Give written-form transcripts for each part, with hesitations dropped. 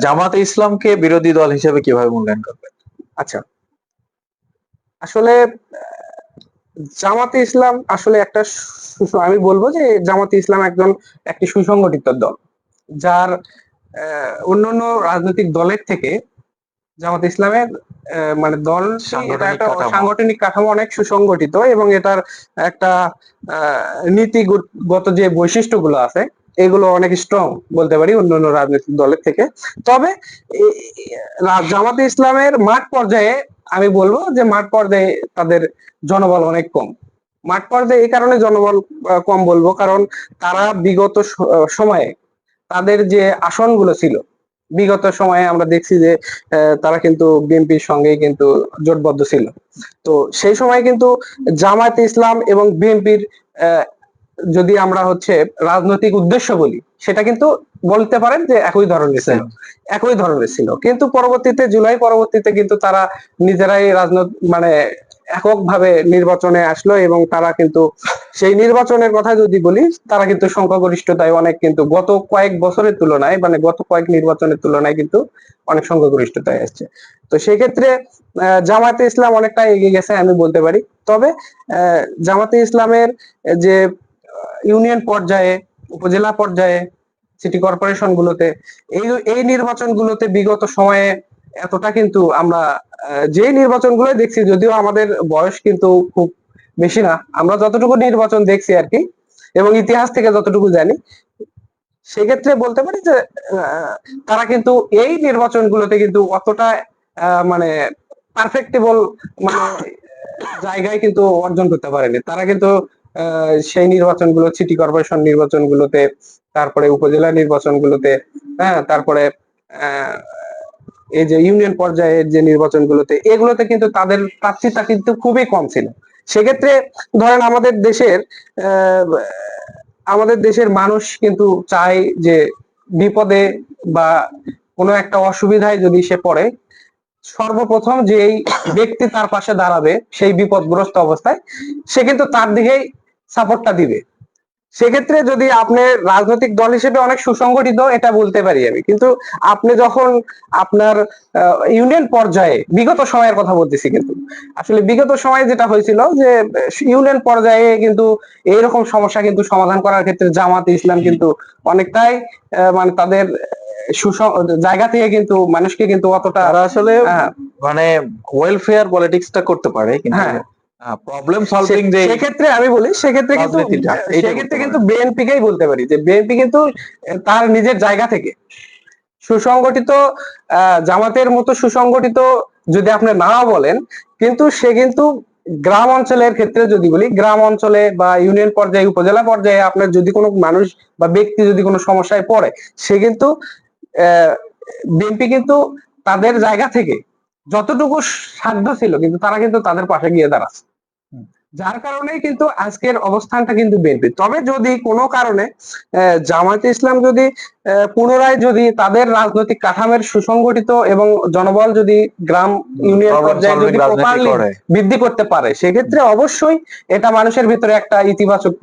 জামাতে ইসলামকে বিরোধী দল হিসেবে কিভাবে মূল্যায়ন করবেন? আচ্ছা, আসলে জামাতে ইসলাম আসলে একটা আমি বলবো যে জামাতে ইসলাম একটি সুসংগঠিত দল, যার অন্যান্য রাজনৈতিক দলের থেকে জামাত ইসলামের মানে দলটি এটা সাংগঠনিক একটা কাঠামো। সাংগঠনিক কাঠামো অনেক সুসংগঠিত, এবং এটার একটা নীতিগত যে বৈশিষ্ট্যগুলো আছে এগুলো অনেক স্ট্রং বলতে পারি অন্যান্য রাজনৈতিক দলের থেকে। তবে জামাতে ইসলামের মাঠ পর্যায়ে আমি বলবো যে মাঠ পর্যায়ে তাদের জনবল অনেক কম। মাঠ পর্যায়ে এই কারণে জনবল কম বলবো, কারণ তারা বিগত সময়ে তাদের যে আসনগুলো ছিল, বিগত সময়ে আমরা দেখছি যে তারা কিন্তু বিএনপির সঙ্গে কিন্তু জোটবদ্ধ ছিল। তো সেই সময় কিন্তু জামায়াত ইসলাম এবং বিএনপির যদি আমরা রাজনৈতিক উদ্দেশ্য বলি, সেটা কিন্তু বলতে পারেন যে একই ধরনের ছিল। কিন্তু পরবর্তীতে জুলাই পরবর্তীতে কিন্তু তারা নিজেরাই মানে এককভাবে নির্বাচনে আসলো, এবং তারা কিন্তু সেই নির্বাচনের কথা যদি বলি, তারা কিন্তু সংখ্যাগরিষ্ঠতায় অনেক, কিন্তু গত কয়েক বছরের তুলনায় মানে গত কয়েক নির্বাচনের তুলনায় কিন্তু অনেক সংখ্যাগরিষ্ঠতায় আসছে। তো সেক্ষেত্রে জামায়াতে ইসলাম অনেকটা এগিয়ে গেছে আমি বলতে পারি। তবে জামায়াতে ইসলামের যে ইউনিয়ন পর্যায়ে, উপজেলা পর্যায়ে, সিটি কর্পোরেশন গুলোতে এই নির্বাচনগুলোতে বিগত সময়ে এতটা কিন্তু আমরা যে নির্বাচনগুলো দেখছি, যদিও আমাদের বয়স কিন্তু খুব বেশি না, আমরা যতটুকু নির্বাচন দেখছি আর কি, এবং ইতিহাস থেকে যতটুকু জানি, সেক্ষেত্রে বলতে পারি যে তারা কিন্তু এই নির্বাচনগুলোতে কিন্তু অতটা মানে পারফেক্টেবল মানে জায়গায় কিন্তু অর্জন করতে পারেনি। তারা কিন্তু সেই নির্বাচনগুলো, সিটি কর্পোরেশন নির্বাচনগুলোতে, তারপরে উপজেলা নির্বাচনগুলোতে, হ্যাঁ, তারপরে এই যে ইউনিয়ন পর্যায়ের যে নির্বাচনগুলোতে, এগুলোতে কিন্তু তাদের প্রার্থীতা কিন্তু খুবই কম ছিল। সেক্ষেত্রে ধরেন আমাদের দেশের মানুষ কিন্তু চায় যে বিপদে বা কোনো একটা অসুবিধায় যদি সে পড়ে, সর্বপ্রথম যেই ব্যক্তি তার পাশে দাঁড়াবে সেই বিপদগ্রস্ত অবস্থায়, সে কিন্তু তার দিকেই সাপোর্টটা দিবে। সেক্ষেত্রে যদি আপনি রাজনৈতিক দল হিসেবে অনেক সুসংগঠিত, এটা বলতে পারি আমি, কিন্তু আপনি যখন আপনার ইউনিয়ন পর্যায়ে, বিগত সময়ের কথা বলতেছি, কিন্তু আসলে বিগত সময়ে যেটা হয়েছিল যে ইউনিয়ন পর্যায়ে কিন্তু এইরকম সমস্যা কিন্তু সমাধান করার ক্ষেত্রে জামাত ইসলাম কিন্তু অনেকটাই মানে তাদের জায়গা থেকে কিন্তু মানুষকে কিন্তু অতটা তারা আসলে মানে ওয়েলফেয়ার পলিটিক্সটা করতে পারে, কিন্তু প্রবলেম সলভিং যে সেক্ষেত্রে আমি বলি, সেক্ষেত্রে কিন্তু বিএনপি কেই বলতে পারি যে বিএনপি কিন্তু তার নিজের জায়গা থেকে সুসংগঠিত, জামাতের মতো সুসংগঠিত যদি আপনি না বলেন, কিন্তু সে কিন্তু গ্রাম অঞ্চলের ক্ষেত্রে যদি বলি, গ্রাম অঞ্চলে বা ইউনিয়ন পর্যায়ে, উপজেলা পর্যায়ে আপনার যদি কোনো মানুষ বা ব্যক্তি যদি কোনো সমস্যায় পড়ে, সে কিন্তু বিএনপি কিন্তু তাদের জায়গা থেকে যতটুকু সাধ্য ছিল কিন্তু তারা কিন্তু তাদের পাশে গিয়ে দাঁড়াচ্ছে, যার কারণে কিন্তু আজকের অবস্থানটা কিন্তু বিএনপি। তবে যদি কোনো কারণে জামায়াতে ইসলাম যদি পুনরায় যদি তাদের রাজনৈতিক কাঠামোর সুসংগঠিত এবং জনবল যদি গ্রাম ইউনিয়ন পর্যায়ে যদি প্রপারলি বৃদ্ধি করতে পারে, সেক্ষেত্রে অবশ্যই এটা মানুষের ভিতরে একটা ইতিবাচক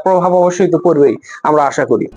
প্রভাব অবশ্যই তো পড়বেই, আমরা আশা করি।